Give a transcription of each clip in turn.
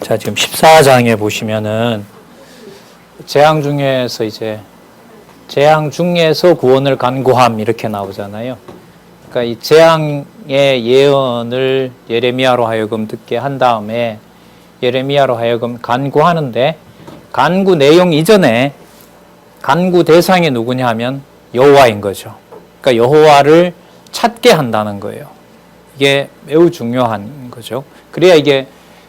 자, 지금 14장에 보시면은 재앙 중에서 구원을 간구함 이렇게 나오잖아요. 그러니까 이 재앙의 예언을 예레미야로 하여금 듣게 한 다음에 예레미야로 하여금 간구하는데, 간구 내용 이전에 간구 대상이 누구냐 하면 여호와인 거죠. 그러니까 여호와를 찾게 한다는 거예요. 이게 매우 중요한 거죠. 그래야 이게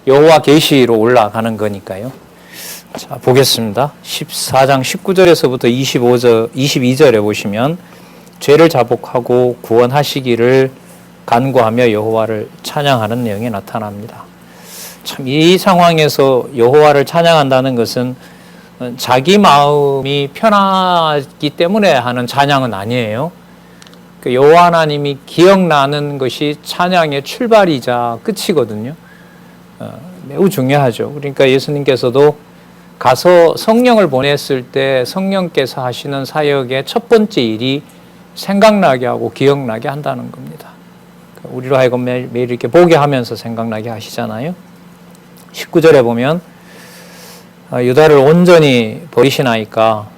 여호와 계시로 올라가는 거니까요. 자, 보겠습니다. 14장 19절에서부터 22절에 보시면 죄를 자복하고 구원하시기를 간구하며 여호와를 찬양하는 내용이 나타납니다. 참, 이 상황에서 여호와를 찬양한다는 것은 자기 마음이 편하기 때문에 하는 찬양은 아니에요. 여호와 하나님이 기억나는 것이 찬양의 출발이자 끝이거든요. 매우 중요하죠. 그러니까 예수님께서도 가서 성령을 보냈을 때 성령께서 하시는 사역의 첫 번째 일이 생각나게 하고 기억나게 한다는 겁니다. 우리로 하여금 매일 이렇게 보게 하면서 생각나게 하시잖아요. 19절에 보면 유다를 온전히 버리시나이까,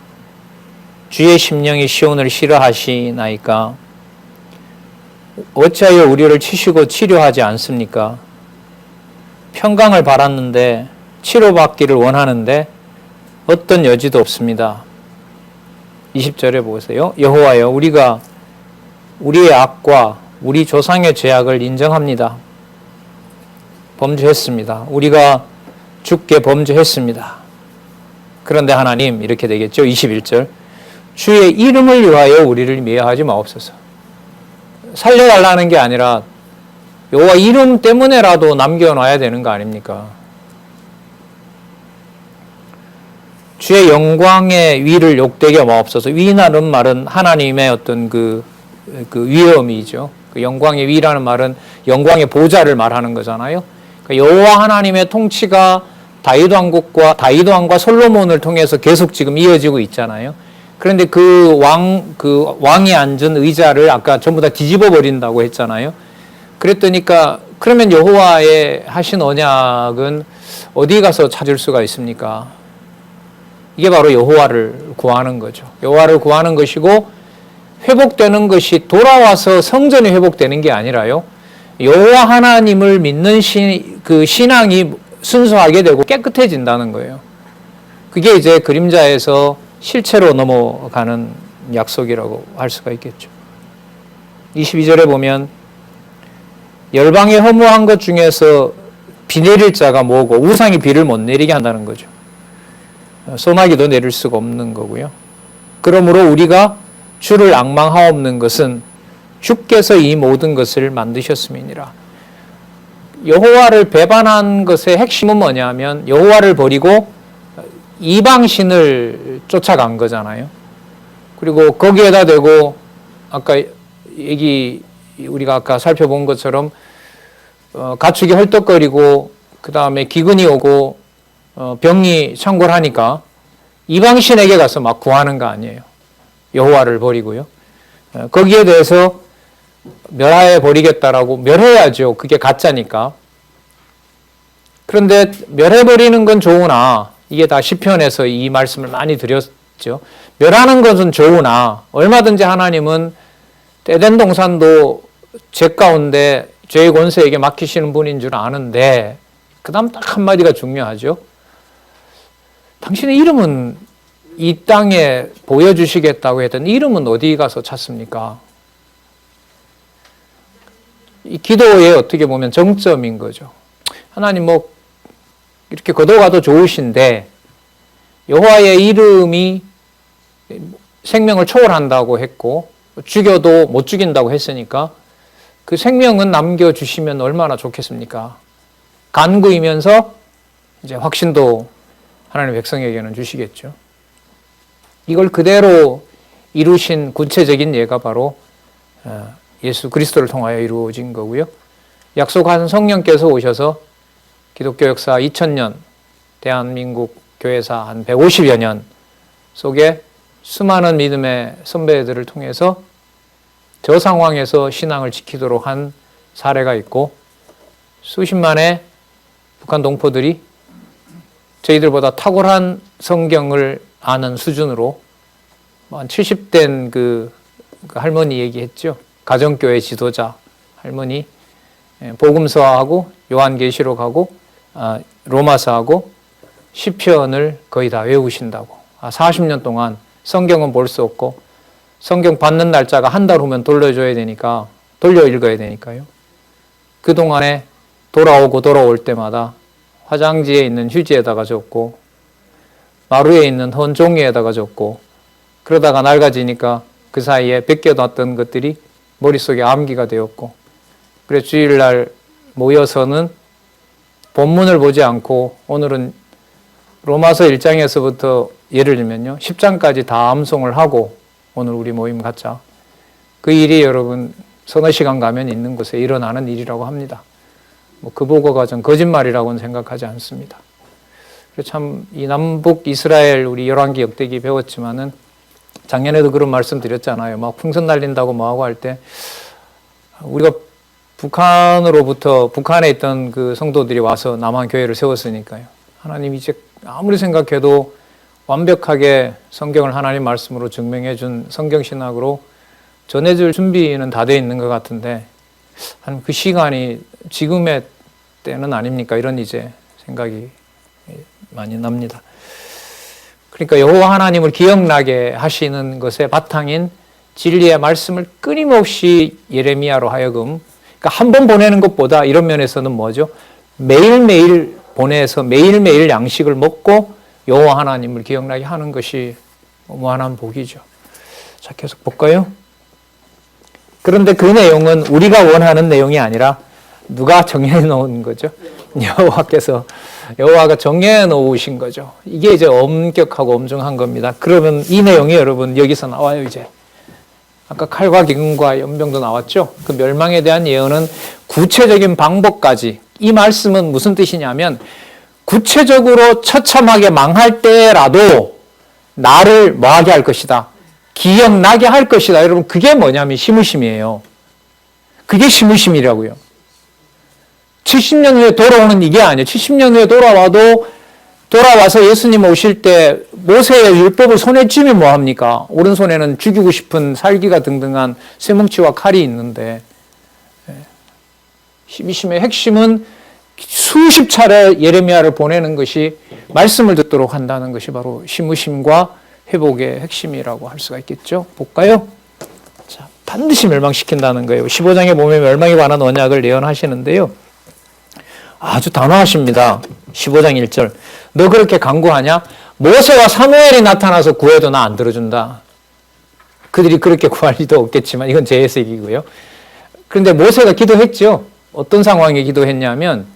주의 심령이 시온을 싫어하시나이까, 어찌하여 우리를 치시고 치료하지 않습니까? 평강을 바랐는데 치료받기를 원하는데 어떤 여지도 없습니다. 20절에 보세요. 여호와여, 우리가 우리의 악과 우리 조상의 죄악을 인정합니다. 범죄했습니다. 우리가 주께 범죄했습니다. 그런데 하나님, 이렇게 되겠죠. 21절, 주의 이름을 위하여 우리를 미워하지 마옵소서. 살려달라는 게 아니라 여호와 이름 때문에라도 남겨놔야 되는 거 아닙니까? 주의 영광의 위를 욕되게 마옵소서. 위라는 말은 하나님의 어떤 그 위엄이죠. 그 영광의 위라는 말은 영광의 보좌를 말하는 거잖아요. 그러니까 여호와 하나님의 통치가 다윗 왕과 솔로몬을 통해서 계속 지금 이어지고 있잖아요. 그런데 그 왕이 앉은 의자를 아까 전부 다 뒤집어 버린다고 했잖아요. 그랬더니까 그러면 여호와의 하신 언약은 어디 가서 찾을 수가 있습니까? 이게 바로 여호와를 구하는 거죠. 여호와를 구하는 것이고, 회복되는 것이 돌아와서 성전이 회복되는 게 아니라요, 여호와 하나님을 믿는 그 신앙이 순수하게 되고 깨끗해진다는 거예요. 그게 이제 그림자에서 실체로 넘어가는 약속이라고 할 수가 있겠죠. 22절에 보면 열방에 허무한 것 중에서 비 내릴 자가 뭐고, 우상이 비를 못 내리게 한다는 거죠. 소나기도 내릴 수가 없는 거고요. 그러므로 우리가 주를 앙망하옵는 것은 주께서 이 모든 것을 만드셨음이니라. 여호와를 배반한 것의 핵심은 뭐냐면 여호와를 버리고 이방신을 쫓아간 거잖아요. 그리고 거기에다 대고 우리가 아까 살펴본 것처럼 가축이 헐떡거리고 그 다음에 기근이 오고 병이 창궐하니까 이방신에게 가서 막 구하는 거 아니에요. 여호와를 버리고요. 거기에 대해서 멸하여 버리겠다라고, 멸해야죠. 그게 가짜니까. 그런데 멸해버리는 건 좋으나, 이게 다 시편에서 이 말씀을 많이 드렸죠. 멸하는 것은 좋으나 얼마든지 하나님은 때된 동산도 죄 가운데 죄의 권세에게 맡기시는 분인 줄 아는데, 그 다음 딱 한마디가 중요하죠. 당신의 이름은 이 땅에 보여주시겠다고 했던 이름은 어디 가서 찾습니까? 이 기도의 어떻게 보면 정점인 거죠. 하나님 이렇게 거둬가도 좋으신데 여호와의 이름이 생명을 초월한다고 했고 죽여도 못 죽인다고 했으니까 그 생명은 남겨주시면 얼마나 좋겠습니까? 간구이면서 이제 확신도 하나님 백성에게는 주시겠죠. 이걸 그대로 이루신 구체적인 예가 바로 예수 그리스도를 통하여 이루어진 거고요. 약속한 성령께서 오셔서 기독교 역사 2000년, 대한민국 교회사 한 150여 년 속에 수많은 믿음의 선배들을 통해서 저 상황에서 신앙을 지키도록 한 사례가 있고, 수십만의 북한 동포들이 저희들보다 탁월한 성경을 아는 수준으로 한 70된 그 할머니 얘기했죠. 가정교회 지도자 할머니 복음서하고 요한계시록하고 로마서하고 시편을 거의 다 외우신다고. 40년 동안 성경은 볼 수 없고 성경 받는 날짜가 한 달 후면 돌려 읽어야 되니까요. 그동안에 돌아올 때마다 화장지에 있는 휴지에다가 적고 마루에 있는 헌 종이에다가 적고 그러다가 낡아지니까 그 사이에 벗겨놨던 것들이 머릿속에 암기가 되었고 그래서 주일날 모여서는 본문을 보지 않고 오늘은 로마서 1장에서부터 예를 들면요 10장까지 다 암송을 하고 오늘 우리 모임 갖자. 그 일이 여러분 서너 시간 가면 있는 곳에 일어나는 일이라고 합니다. 그 보고가 전 거짓말이라고는 생각하지 않습니다. 참 이 남북 이스라엘 우리 열왕기 역대기 배웠지만은 작년에도 그런 말씀 드렸잖아요. 막 풍선 날린다고 뭐하고 할 때 우리가 북한에 있던 그 성도들이 와서 남한 교회를 세웠으니까요. 하나님 이제 아무리 생각해도 완벽하게 성경을 하나님 말씀으로 증명해 준 성경신학으로 전해줄 준비는 다 돼 있는 것 같은데 한 그 시간이 지금의 때는 아닙니까? 이런 이제 생각이 많이 납니다. 그러니까 여호와 하나님을 기억나게 하시는 것의 바탕인 진리의 말씀을 끊임없이 예레미야로 하여금 그러니까 한 번 보내는 것보다 이런 면에서는 뭐죠? 매일매일 보내서 매일매일 양식을 먹고 여호와 하나님을 기억나게 하는 것이 무한한 복이죠. 자, 계속 볼까요? 그런데 그 내용은 우리가 원하는 내용이 아니라 누가 정해 놓은 거죠? 여호와가 정해 놓으신 거죠. 이게 이제 엄격하고 엄중한 겁니다. 그러면 이 내용이 여러분 여기서 나와요, 이제. 아까 칼과 기근과 연병도 나왔죠? 그 멸망에 대한 예언은 구체적인 방법까지. 이 말씀은 무슨 뜻이냐면 구체적으로 처참하게 망할 때라도 나를 뭐하게 할 것이다. 기억나게 할 것이다. 여러분 그게 뭐냐면 시무심이에요. 그게 시무심이라고요. 70년 후에 돌아오는 이게 아니에요. 70년 후에 돌아와서 예수님 오실 때 모세의 율법을 손에 쥐면 뭐합니까? 오른손에는 죽이고 싶은 살기가 등등한 쇠뭉치와 칼이 있는데 시무심의 핵심은 수십 차례 예레미야를 보내는 것이 말씀을 듣도록 한다는 것이 바로 시무심과 회복의 핵심이라고 할 수가 있겠죠. 볼까요? 자, 반드시 멸망시킨다는 거예요. 15장에 보면 멸망에 관한 언약을 예언하시는데요. 아주 단호하십니다. 15장 1절. 너 그렇게 간구하냐? 모세와 사무엘이 나타나서 구해도 나 안 들어준다. 그들이 그렇게 구할 리도 없겠지만 이건 제 해석이고요. 그런데 모세가 기도했죠. 어떤 상황에 기도했냐면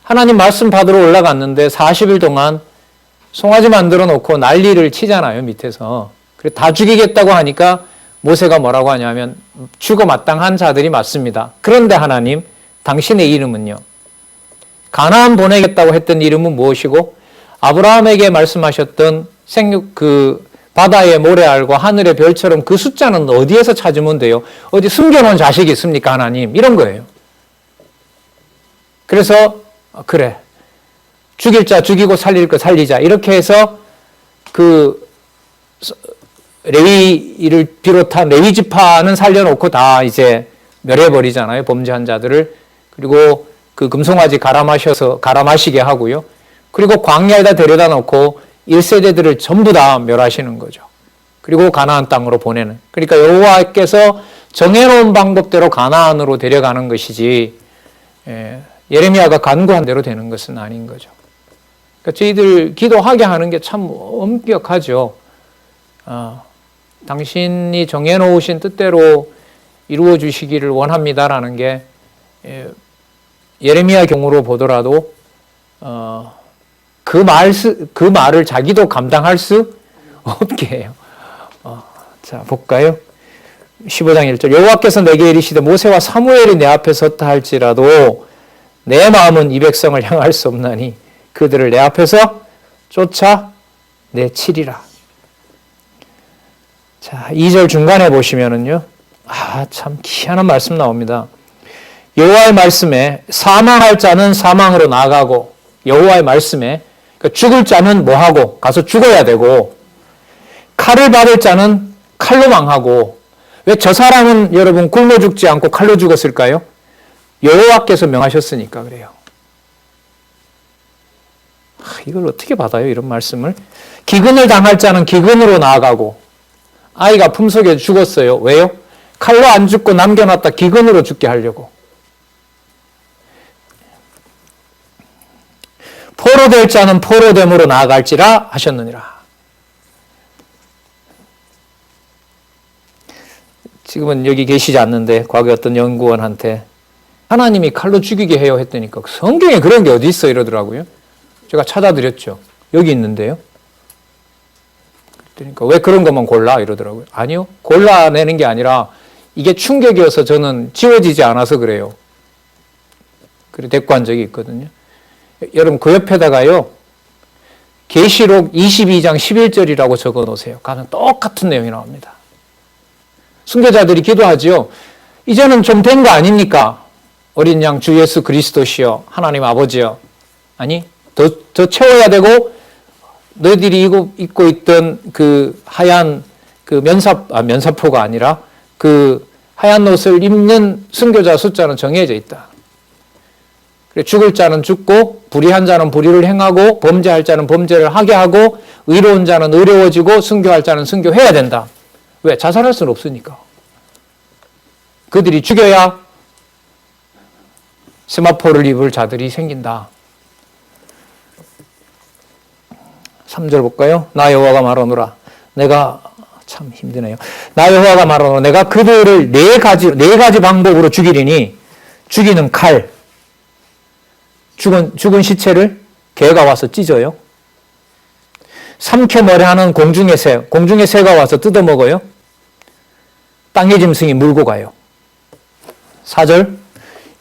하나님 말씀 받으러 올라갔는데 40일 동안 송아지 만들어 놓고 난리를 치잖아요, 밑에서. 그래 다 죽이겠다고 하니까 모세가 뭐라고 하냐면 죽어 마땅한 자들이 맞습니다. 그런데 하나님, 당신의 이름은요. 가나안 보내겠다고 했던 이름은 무엇이고 아브라함에게 말씀하셨던 바다의 모래알과 하늘의 별처럼 그 숫자는 어디에서 찾으면 돼요? 어디 숨겨놓은 자식이 있습니까, 하나님? 이런 거예요. 그래서 그래. 죽일 자 죽이고 살릴 거 살리자. 이렇게 해서 그 레위를 비롯한 레위 지파는 살려놓고 다 이제 멸해버리잖아요. 범죄한 자들을. 그리고 그 금송아지 갈아 마시게 하고요. 그리고 광야에다 데려다 놓고 1세대들을 전부 다 멸하시는 거죠. 그리고 가나안 땅으로 보내는. 그러니까 여호와께서 정해놓은 방법대로 가나안으로 데려가는 것이지 예레미야가 간구한 대로 되는 것은 아닌 거죠. 그러니까 저희들 기도하게 하는 게 참 엄격하죠. 당신이 정해놓으신 뜻대로 이루어 주시기를 원합니다라는 게 예레미야 경우로 보더라도 그 말을 자기도 감당할 수 없게 해요. 자, 볼까요? 15장 1절. 여호와께서 내게 이르시되 모세와 사무엘이 내 앞에 섰다 할지라도 내 마음은 이 백성을 향할 수 없나니 그들을 내 앞에서 쫓아내치리라. 자, 2절 중간에 보시면은요. 참 희한한 말씀 나옵니다. 여호와의 말씀에 사망할 자는 사망으로 나가고 여호와의 말씀에 그러니까 죽을 자는 뭐 하고 가서 죽어야 되고, 칼을 받을 자는 칼로 망하고. 왜 저 사람은 여러분 굶어 죽지 않고 칼로 죽었을까요? 여호와께서 명하셨으니까 그래요. 이걸 어떻게 받아요, 이런 말씀을? 기근을 당할 자는 기근으로 나아가고, 아이가 품속에 죽었어요. 왜요? 칼로 안 죽고 남겨놨다 기근으로 죽게 하려고. 포로될 자는 포로됨으로 나아갈지라 하셨느니라. 지금은 여기 계시지 않는데 과거에 어떤 연구원한테 하나님이 칼로 죽이게 해요 했더니까 성경에 그런 게 어디 있어 이러더라고요. 제가 찾아드렸죠. 여기 있는데요. 그러니까 왜 그런 것만 골라 이러더라고요. 아니요. 골라내는 게 아니라 이게 충격이어서 저는 지워지지 않아서 그래요. 그리고 대꾸한 적이 있거든요. 여러분 그 옆에다가요. 계시록 22장 11절이라고 적어 놓으세요. 가면 똑같은 내용이 나옵니다. 순교자들이 기도하지요. 이제는 좀 된 거 아닙니까? 어린 양 주 예수 그리스도시여 하나님 아버지여. 아니 더 채워야 되고 너희들이 입고 있던 그 하얀 그 면사포가 아니라 그 하얀 옷을 입는 순교자 숫자는 정해져 있다. 그래, 죽을 자는 죽고 불의한 자는 불의를 행하고 범죄할 자는 범죄를 하게 하고 의로운 자는 의로워지고 순교할 자는 순교해야 된다. 왜? 자살할 수는 없으니까. 그들이 죽여야 세마포를 입을 자들이 생긴다. 3절 볼까요? 나 여호와가 말하노라. 내가 참 힘드네요. 나 여호와가 말하노라. 내가 그들을 네 가지 방법으로 죽이리니 죽이는 칼. 죽은 시체를 개가 와서 찢어요. 삼켜 머리하는 공중의 새가 와서 뜯어먹어요. 땅의 짐승이 물고 가요. 4절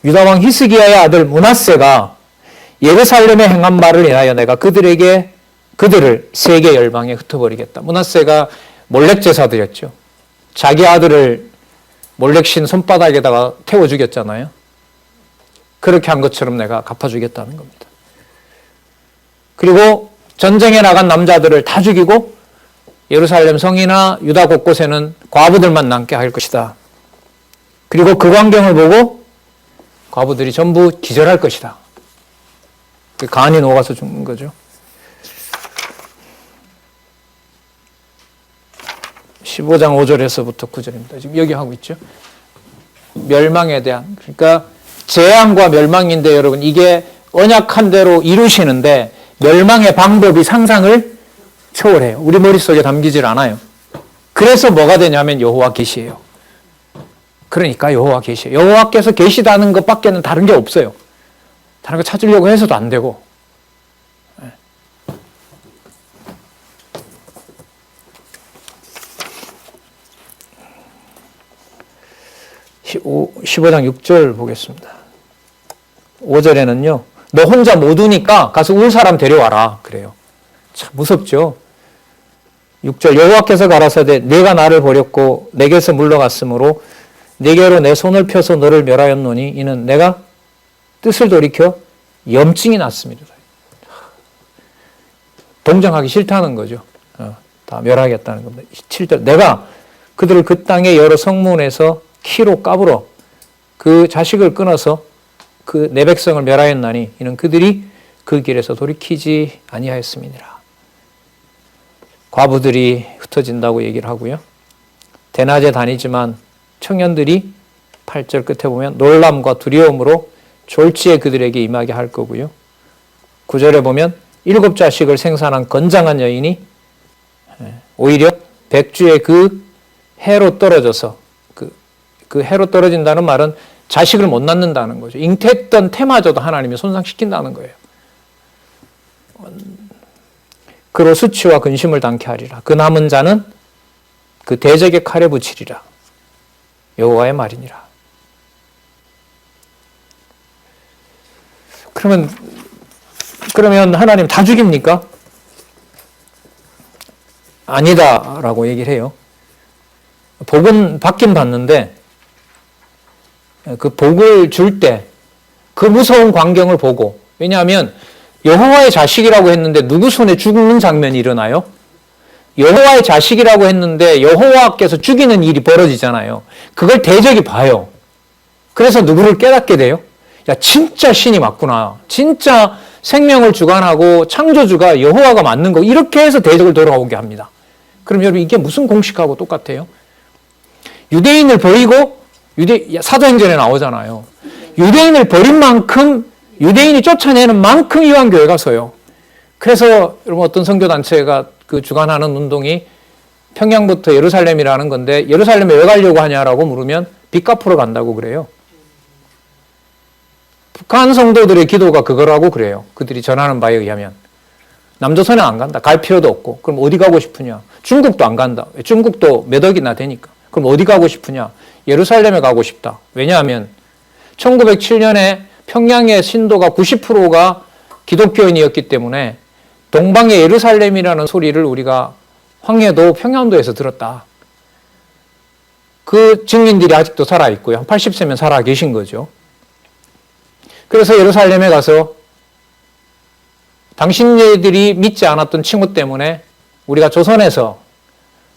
유다왕 히스기야의 아들 므낫세가 예루살렘에 행한 말을 인하여 내가 그들을 세계 열방에 흩어버리겠다. 므낫세가 몰렉 제사 드렸죠. 자기 아들을 몰렉신 손바닥에다가 태워 죽였잖아요. 그렇게 한 것처럼 내가 갚아주겠다는 겁니다. 그리고 전쟁에 나간 남자들을 다 죽이고 예루살렘 성이나 유다 곳곳에는 과부들만 남게 할 것이다. 그리고 그 광경을 보고 과부들이 전부 기절할 것이다. 간이 녹아서 죽는 거죠. 15장 5절에서부터 9절입니다. 지금 여기 하고 있죠. 멸망에 대한, 그러니까 재앙과 멸망인데 여러분 이게 언약한 대로 이루시는데 멸망의 방법이 상상을 초월해요. 우리 머릿속에 담기질 않아요. 그래서 뭐가 되냐면 여호와 계시예요. 그러니까 여호와 계시예요. 여호와께서 계시다는 것밖에는 다른 게 없어요. 다른 거 찾으려고 해서도 안 되고. 15장 6절 보겠습니다. 5절에는요. 너 혼자 못 우니까 가서 울 사람 데려와라. 그래요. 참 무섭죠. 6절 여호와께서 가라사대 내가 나를 버렸고 내게서 물러갔으므로 내게로 내 손을 펴서 너를 멸하였노니 이는 내가 뜻을 돌이켜 염증이 났습니다. 동정하기 싫다는 거죠. 다 멸하겠다는 겁니다. 7절 내가 그들을 그 땅의 여러 성문에서 키로 까불어 그 자식을 끊어서 그 내 백성을 멸하였나니 이는 그들이 그 길에서 돌이키지 아니하였음이니라. 과부들이 흩어진다고 얘기를 하고요. 대낮에 다니지만 청년들이 8절 끝에 보면 놀람과 두려움으로 졸지에 그들에게 임하게 할 거고요. 9절에 보면 7 자식을 생산한 건장한 여인이 오히려 백주의 그 해로 떨어져서 그 해로 떨어진다는 말은 자식을 못 낳는다는 거죠. 잉태했던 태마저도 하나님이 손상시킨다는 거예요. 그로 수치와 근심을 당케 하리라. 그 남은 자는 그 대적의 칼에 붙이리라. 여호와의 말이니라. 그러면 하나님 다 죽입니까? 아니다라고 얘기를 해요. 복은 받긴 받는데 그 복을 줄 때 그 무서운 광경을 보고, 왜냐하면 여호와의 자식이라고 했는데 누구 손에 죽는 장면이 일어나요? 여호와의 자식이라고 했는데 여호와께서 죽이는 일이 벌어지잖아요. 그걸 대적이 봐요. 그래서 누구를 깨닫게 돼요? 야, 진짜 신이 맞구나. 진짜 생명을 주관하고 창조주가 여호와가 맞는 거. 이렇게 해서 대적을 돌아오게 합니다. 그럼 여러분 이게 무슨 공식하고 똑같아요? 유대인을 버리고 사도행전에 나오잖아요. 유대인을 버린 만큼 유대인이 쫓아내는 만큼 이방교회가 서요. 그래서 여러분 어떤 선교단체가 그 주관하는 운동이 평양부터 예루살렘이라는 건데 예루살렘에 왜 가려고 하냐라고 물으면 빚 갚으러 간다고 그래요. 북한 성도들의 기도가 그거라고 그래요. 그들이 전하는 바에 의하면. 남조선에 안 간다. 갈 필요도 없고. 그럼 어디 가고 싶으냐? 중국도 안 간다. 중국도 몇 억이나 되니까. 그럼 어디 가고 싶으냐? 예루살렘에 가고 싶다. 왜냐하면 1907년에 평양의 신도가 90%가 기독교인이었기 때문에 동방의 예루살렘이라는 소리를 우리가 황해도 평안도에서 들었다. 그 증인들이 아직도 살아있고요. 한 80세면 살아 계신 거죠. 그래서 예루살렘에 가서 당신네들이 믿지 않았던 칭호 때문에 우리가 조선에서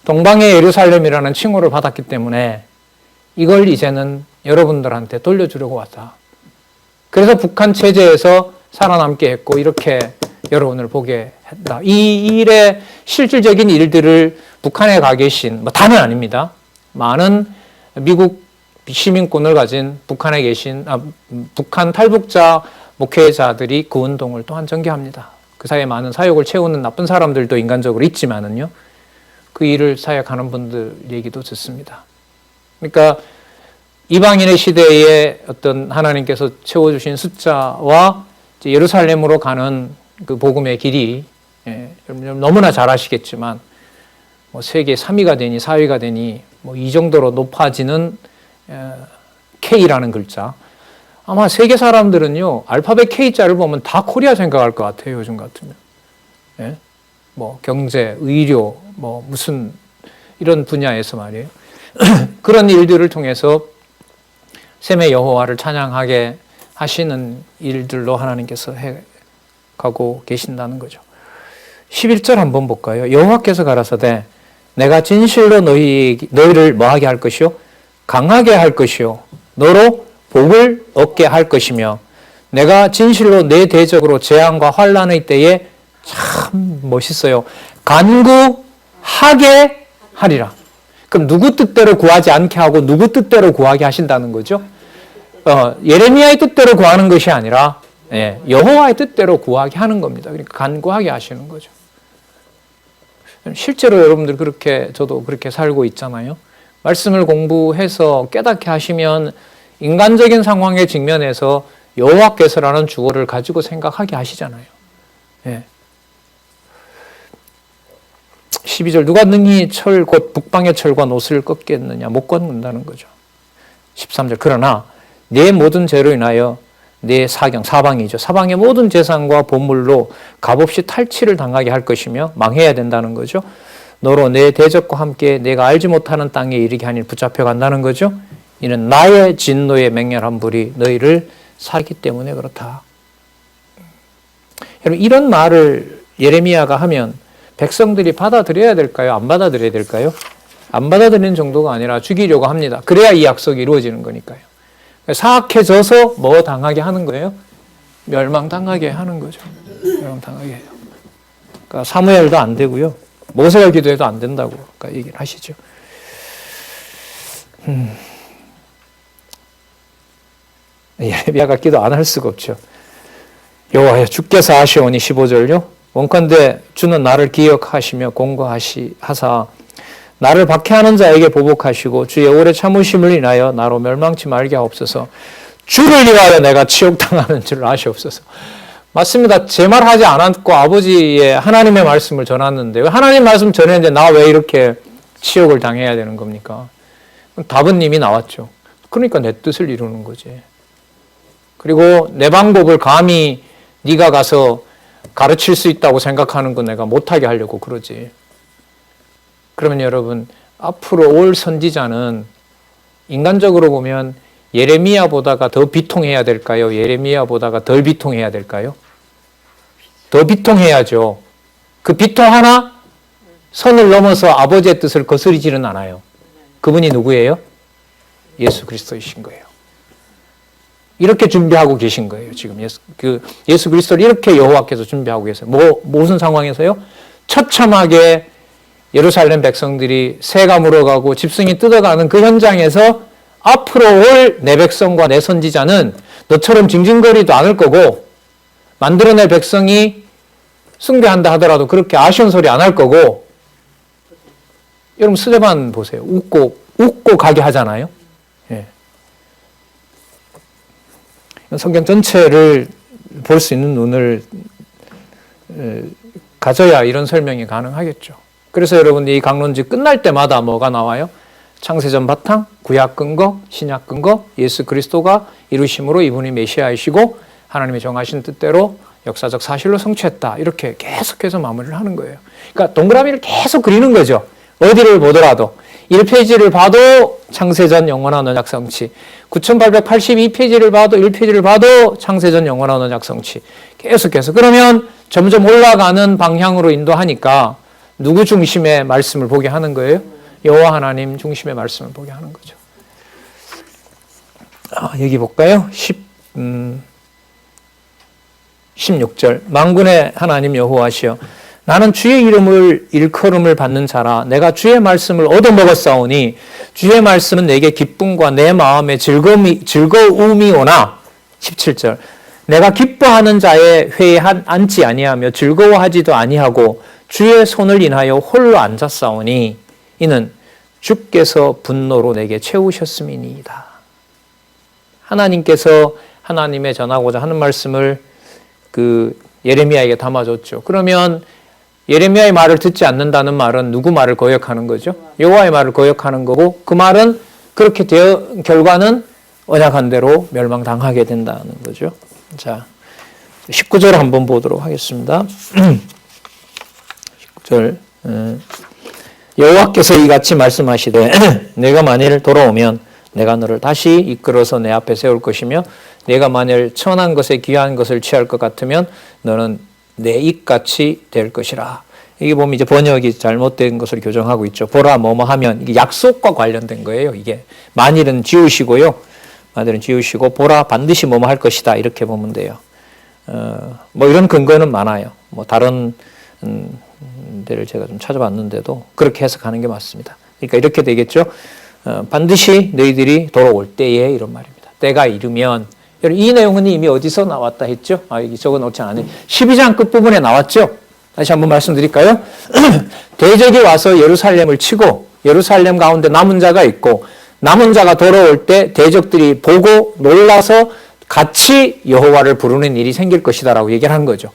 동방의 예루살렘이라는 칭호를 받았기 때문에 이걸 이제는 여러분들한테 돌려주려고 왔다. 그래서 북한 체제에서 살아남게 했고 이렇게 여러분을 보게 했다. 이 일의 실질적인 일들을 북한에 가 계신, 다는 아닙니다. 많은 미국 시민권을 가진 북한에 계신 북한 탈북자 목회자들이 그 운동을 또한 전개합니다. 그 사이에 많은 사역을 채우는 나쁜 사람들도 인간적으로 있지만은요. 그 일을 사역하는 분들 얘기도 듣습니다. 그러니까 이방인의 시대에 어떤 하나님께서 채워주신 숫자와 예루살렘으로 가는 그 복음의 길이 너무나 잘 아시겠지만 세계 3위가 되니 4위가 되니 이 정도로 높아지는 K라는 글자. 아마 세계 사람들은요 알파벳 K자를 보면 다 코리아 생각할 것 같아요. 요즘 같으면. 예? 경제, 의료, 무슨 이런 분야에서 말이에요. 그런 일들을 통해서 셈의 여호와를 찬양하게 하시는 일들로 하나님께서 해 가고 계신다는 거죠. 11절 한번 볼까요? 여호와께서 가라사대 내가 진실로 너희를 뭐하게 할 것이요? 강하게 할 것이요. 너로 복을 얻게 할 것이며 내가 진실로 내 대적으로 재앙과 환난의 때에 참 멋있어요. 간구하게 하리라. 그럼 누구 뜻대로 구하지 않게 하고 누구 뜻대로 구하게 하신다는 거죠? 예레미야의 뜻대로 구하는 것이 아니라 여호와의 뜻대로 구하게 하는 겁니다. 그러니까 간구하게 하시는 거죠. 실제로 여러분들 그렇게 저도 그렇게 살고 있잖아요. 말씀을 공부해서 깨닫게 하시면 인간적인 상황에 직면해서 여호와께서라는 주어를 가지고 생각하게 하시잖아요. 12절 누가 능히 곧 북방의 철과 노스를 꺾겠느냐 못 걷는다는 거죠. 13절 그러나 내 모든 죄로 인하여 내 사방이죠. 사방의 모든 재산과 보물로 값없이 탈취를 당하게 할 것이며 망해야 된다는 거죠. 너로 내 대적과 함께 내가 알지 못하는 땅에 이르게 하니 붙잡혀 간다는 거죠. 이는 나의 진노의 맹렬한 불이 너희를 사기 때문에 그렇다. 여러분 이런 말을 예레미야가 하면 백성들이 받아들여야 될까요? 안 받아들여야 될까요? 안 받아들이는 정도가 아니라 죽이려고 합니다. 그래야 이 약속이 이루어지는 거니까요. 사악해져서 뭐 당하게 하는 거예요? 멸망당하게 하는 거죠. 멸망당하게 해요. 그러니까 사무엘도 안 되고요. 모세가 기도해도 안 된다고 얘기를 하시죠. 예레미야가 기도 안 할 수가 없죠. 여호와여 주께서 아시오니 15절요. 원컨대 주는 나를 기억하시며 공고하사 나를 박해하는 자에게 보복하시고 주의 오래 참으심을 인하여 나로 멸망치 말게 하옵소서. 주를 위하여 내가 치욕당하는 줄 아시옵소서. 맞습니다. 제 말 하지 않았고 아버지의 하나님의 말씀을 전했는데 왜 하나님 말씀 전했는데 나 왜 이렇게 치욕을 당해야 되는 겁니까? 답은 이미 나왔죠. 그러니까 내 뜻을 이루는 거지. 그리고 내 방법을 감히 네가 가서 가르칠 수 있다고 생각하는 건 내가 못하게 하려고 그러지. 그러면 여러분 앞으로 올 선지자는 인간적으로 보면 예레미야보다가 더 비통해야 될까요? 예레미야보다가 덜 비통해야 될까요? 더 비통해야죠. 그 비통 하나 선을 넘어서 아버지의 뜻을 거스리지는 않아요. 그분이 누구예요? 예수 그리스도이신 거예요. 이렇게 준비하고 계신 거예요. 지금 예수 그리스도를 이렇게 여호와께서 준비하고 계세요. 무슨 상황에서요? 처참하게 예루살렘 백성들이 새가 물어가고 집승이 뜯어가는 그 현장에서 앞으로 올 내 백성과 내 선지자는 너처럼 징징거리도 않을 거고, 만들어낼 백성이 숭배한다 하더라도 그렇게 아쉬운 소리 안 할 거고. 여러분 스데반 보세요. 웃고 가게 하잖아요. 예. 성경 전체를 볼 수 있는 눈을 가져야 이런 설명이 가능하겠죠. 그래서 여러분 이 강론지 끝날 때마다 뭐가 나와요? 창세전 바탕, 구약 근거, 신약 근거, 예수 그리스도가 이루심으로 이분이 메시아이시고 하나님의 정하신 뜻대로 역사적 사실로 성취했다. 이렇게 계속해서 마무리를 하는 거예요. 그러니까 동그라미를 계속 그리는 거죠. 어디를 보더라도 1페이지를 봐도 창세전 영원한 언약 성취, 9882페이지를 봐도 1페이지를 봐도 창세전 영원한 언약 성취. 계속해서 그러면 점점 올라가는 방향으로 인도하니까 누구 중심의 말씀을 보게 하는 거예요? 여호와 하나님 중심의 말씀을 보게 하는 거죠. 여기 볼까요? 16절 만군의 하나님 여호와시여 나는 주의 이름을 일컬음을 받는 자라. 내가 주의 말씀을 얻어먹었사오니 주의 말씀은 내게 기쁨과 내 마음의 즐거움이 오나. 17절 내가 기뻐하는 자의 회에 앉지 아니하며 즐거워하지도 아니하고 주의 손을 인하여 홀로 앉았사오니 이는 주께서 분노로 내게 채우셨음이니이다. 하나님께서 하나님의 전하고자 하는 말씀을 예레미야에게 담아줬죠. 그러면 예레미야의 말을 듣지 않는다는 말은 누구 말을 거역하는 거죠? 여호와의 말을 거역하는 거고, 그 말은 그렇게 결과는 언약한 대로 멸망당하게 된다는 거죠. 자, 19절 한번 보도록 하겠습니다. 19절 여호와께서 이같이 말씀하시되 내가 만일 돌아오면 내가 너를 다시 이끌어서 내 앞에 세울 것이며 내가 만일 천한 것에 귀한 것을 취할 것 같으면 너는 내 입같이 될 것이라. 이게 보면 이제 번역이 잘못된 것을 교정하고 있죠. 보라 뭐뭐 하면 이게 약속과 관련된 거예요. 이게 만일은 지우시고요. 만일은 지우시고 보라 반드시 뭐뭐 할 것이다. 이렇게 보면 돼요. 뭐 이런 근거는 많아요. 뭐 다른 데를 제가 좀 찾아봤는데도 그렇게 해석하는 게 맞습니다. 그러니까 이렇게 되겠죠. 반드시 너희들이 돌아올 때에 이런 말입니다. 때가 이르면. 이 내용은 이미 어디서 나왔다 했죠? 여기 적어놓지 않았네요. 12장 끝부분에 나왔죠? 다시 한번 말씀드릴까요? 대적이 와서 예루살렘을 치고 예루살렘 가운데 남은 자가 있고 남은 자가 돌아올 때 대적들이 보고 놀라서 같이 여호와를 부르는 일이 생길 것이다라고 얘기를 한 거죠.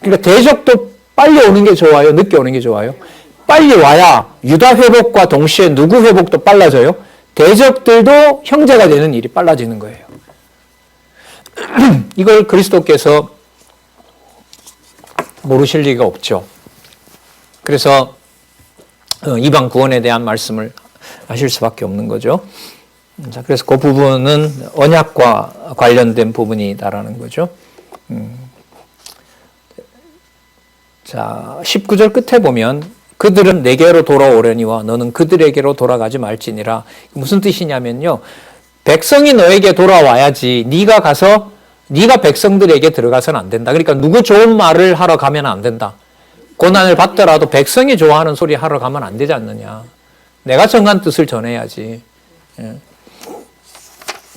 그러니까 대적도 빨리 오는 게 좋아요? 늦게 오는 게 좋아요? 빨리 와야 유다 회복과 동시에 누구 회복도 빨라져요? 대적들도 형제가 되는 일이 빨라지는 거예요. 이걸 그리스도께서 모르실 리가 없죠. 그래서 이방 구원에 대한 말씀을 하실 수밖에 없는 거죠. 자, 그래서 그 부분은 언약과 관련된 부분이다라는 거죠. 자, 19절 끝에 보면 그들은 내게로 돌아오려니와 너는 그들에게로 돌아가지 말지니라. 무슨 뜻이냐면요. 백성이 너에게 돌아와야지 네가 백성들에게 들어가서는 안 된다. 그러니까 누구 좋은 말을 하러 가면 안 된다. 고난을 받더라도 백성이 좋아하는 소리 하러 가면 안 되지 않느냐. 내가 정한 뜻을 전해야지.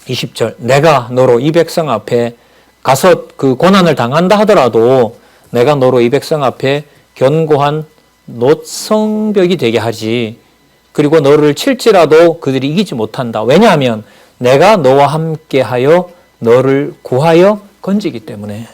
20절 내가 너로 이 백성 앞에 가서 그 고난을 당한다 하더라도 내가 너로 이 백성 앞에 견고한 노성벽이 되게 하지. 그리고 너를 칠지라도 그들이 이기지 못한다. 왜냐하면 내가 너와 함께하여 너를 구하여 건지기 때문에.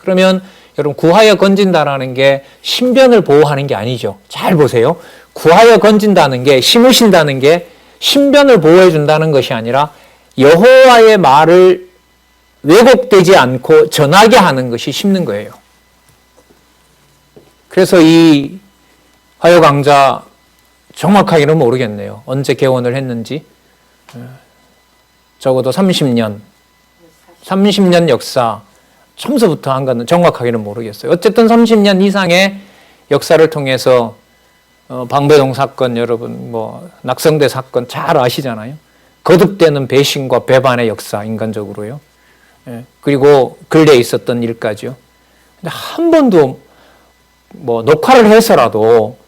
그러면 여러분 구하여 건진다라는 게 신변을 보호하는 게 아니죠. 잘 보세요. 구하여 건진다는 게 심으신다는 게 신변을 보호해 준다는 것이 아니라 여호와의 말을 왜곡되지 않고 전하게 하는 것이 심는 거예요. 그래서 이 화요 강좌 정확하게는 모르겠네요. 언제 개원을 했는지. 적어도 30년 역사 처음서부터 한 건 정확하게는 모르겠어요. 어쨌든 30년 이상의 역사를 통해서 방배동 사건 여러분 뭐 낙성대 사건 잘 아시잖아요. 거듭되는 배신과 배반의 역사 인간적으로요. 예, 그리고 근래에 있었던 일까지요. 근데 한 번도 뭐 녹화를 해서라도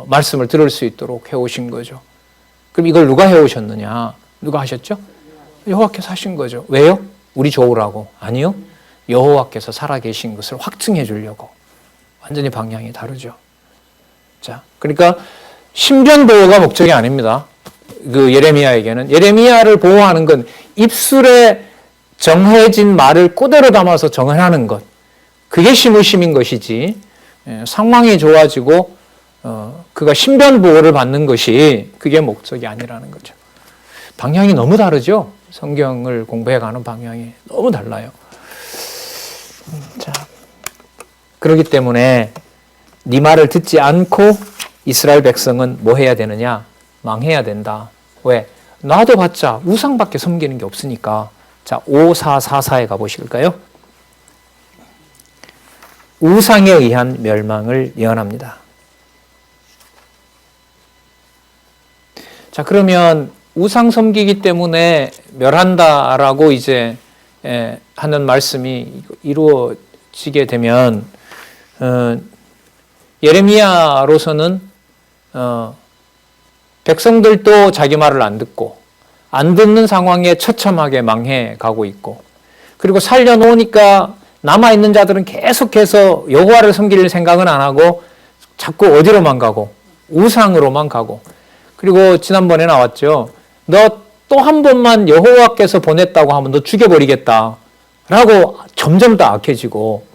말씀을 들을 수 있도록 해오신 거죠. 그럼 이걸 누가 해오셨느냐? 누가 하셨죠? 여호와께서 하신 거죠. 왜요? 우리 좋으라고? 아니요. 여호와께서 살아계신 것을 확증해 주려고. 완전히 방향이 다르죠. 자, 그러니까 신변 보호가 목적이 아닙니다. 그 예레미야에게는 예레미야를 보호하는 건 입술에 정해진 말을 그대로 담아서 정언하는 것. 그게 심으심인 것이지 상황이 좋아지고 그가 신변 보호를 받는 것이 그게 목적이 아니라는 거죠. 방향이 너무 다르죠. 성경을 공부해가는 방향이 너무 달라요. 자, 그렇기 때문에 네 말을 듣지 않고 이스라엘 백성은 뭐 해야 되느냐? 망해야 된다. 왜? 놔둬봤자 우상밖에 섬기는 게 없으니까. 자, 5444에 가보실까요? 우상에 의한 멸망을 예언합니다. 자, 그러면 우상 섬기기 때문에 멸한다라고 이제 하는 말씀이 이루어지게 되면 예레미야로서는 백성들도 자기 말을 안 듣고 안 듣는 상황에 처참하게 망해 가고 있고 그리고 살려놓으니까 남아있는 자들은 계속해서 여호와를 섬길 생각은 안 하고 자꾸 어디로만 가고 우상으로만 가고 그리고 지난번에 나왔죠. 너 또 한 번만 여호와께서 보냈다고 하면 너 죽여버리겠다 라고 점점 더 악해지고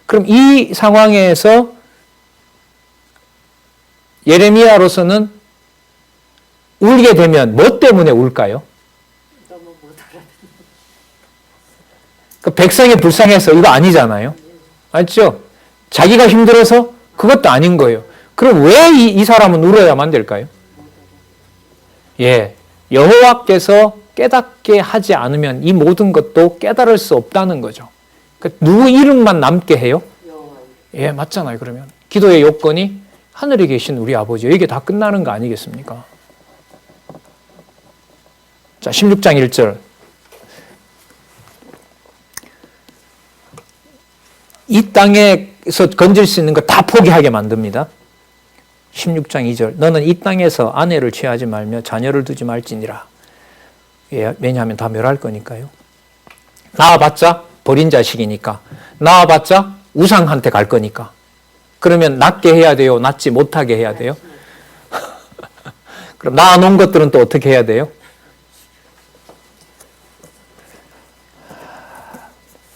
그럼 이 상황에서 예레미야로서는 울게 되면 뭐 때문에 울까요? 그 백성이 불쌍해서 이거 아니잖아요. 맞죠? 자기가 힘들어서 그것도 아닌 거예요. 그럼 왜 이 사람은 울어야만 될까요? 예, 여호와께서 깨닫게 하지 않으면 이 모든 것도 깨달을 수 없다는 거죠. 그러니까 누구 이름만 남게 해요? 예, 맞잖아요. 그러면 기도의 요건이 하늘에 계신 우리 아버지 이게 다 끝나는 거 아니겠습니까? 자, 16장 1절 이 땅에서 건질 수 있는 거 다 포기하게 만듭니다. 16장 2절 너는 이 땅에서 아내를 취하지 말며 자녀를 두지 말지니라. 예, 왜냐하면 다 멸할 거니까요. 낳아봤자 버린 자식이니까 낳아봤자 우상한테 갈 거니까 그러면 낳게 해야 돼요? 낳지 못하게 해야 돼요? 그럼 낳아놓은 것들은 또 어떻게 해야 돼요?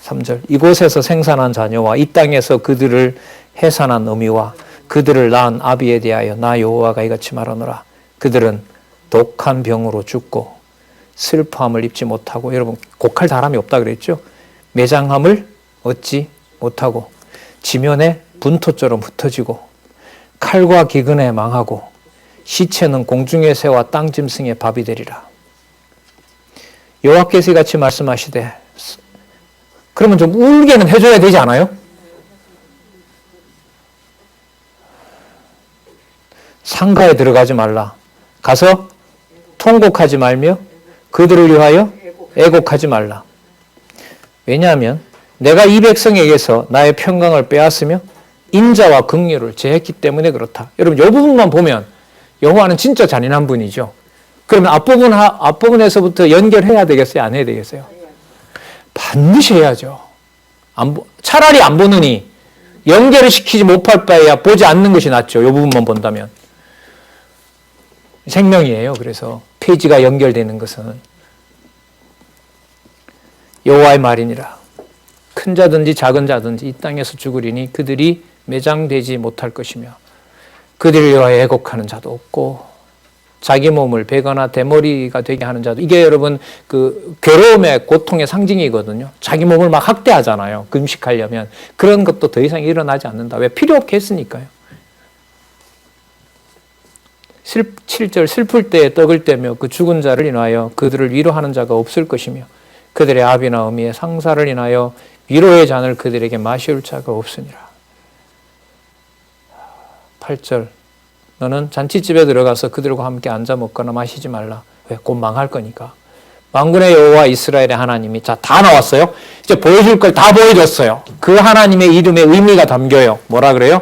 3절 이곳에서 생산한 자녀와 이 땅에서 그들을 해산한 어미와 그들을 낳은 아비에 대하여 나 여호와가 이같이 말하노라. 그들은 독한 병으로 죽고 슬퍼함을 입지 못하고 여러분 곡할 사람이 없다 그랬죠? 매장함을 얻지 못하고 지면에 분토처럼 흩어지고 칼과 기근에 망하고 시체는 공중의 새와 땅짐승의 밥이 되리라. 여호와께서 이같이 말씀하시되 그러면 좀 울게는 해줘야 되지 않아요? 상가에 들어가지 말라. 가서 통곡하지 말며 그들을 위하여 애곡하지 말라. 왜냐하면 내가 이 백성에게서 나의 평강을 빼앗으며 인자와 긍휼을 제했기 때문에 그렇다. 여러분 이 부분만 보면 여호와는 진짜 잔인한 분이죠. 그러면 앞부분에서부터 연결해야 되겠어요? 안 해야 되겠어요? 반드시 해야죠. 차라리 안 보느니 연결을 시키지 못할 바에야 보지 않는 것이 낫죠. 이 부분만 본다면. 생명이에요. 그래서 페이지가 연결되는 것은 여호와의 말이니라. 큰 자든지 작은 자든지 이 땅에서 죽으리니 그들이 매장되지 못할 것이며 그들을 위하여 애곡하는 자도 없고 자기 몸을 베거나 대머리가 되게 하는 자도 이게 여러분 그 괴로움의 고통의 상징이거든요. 자기 몸을 막 학대하잖아요. 금식하려면 그런 것도 더 이상 일어나지 않는다. 왜? 필요 없게 했으니까요. 7절 슬플 때에 떡을 떼며 그 죽은 자를 인하여 그들을 위로하는 자가 없을 것이며 그들의 아비나 어미의 상사를 인하여 위로의 잔을 그들에게 마실 자가 없으니라. 8절 너는 잔치집에 들어가서 그들과 함께 앉아 먹거나 마시지 말라. 왜? 곧 망할 거니까. 만군의 여호와 이스라엘의 하나님이 자 다 나왔어요. 이제 보여줄 걸 다 보여줬어요. 그 하나님의 이름에 의미가 담겨요. 뭐라 그래요?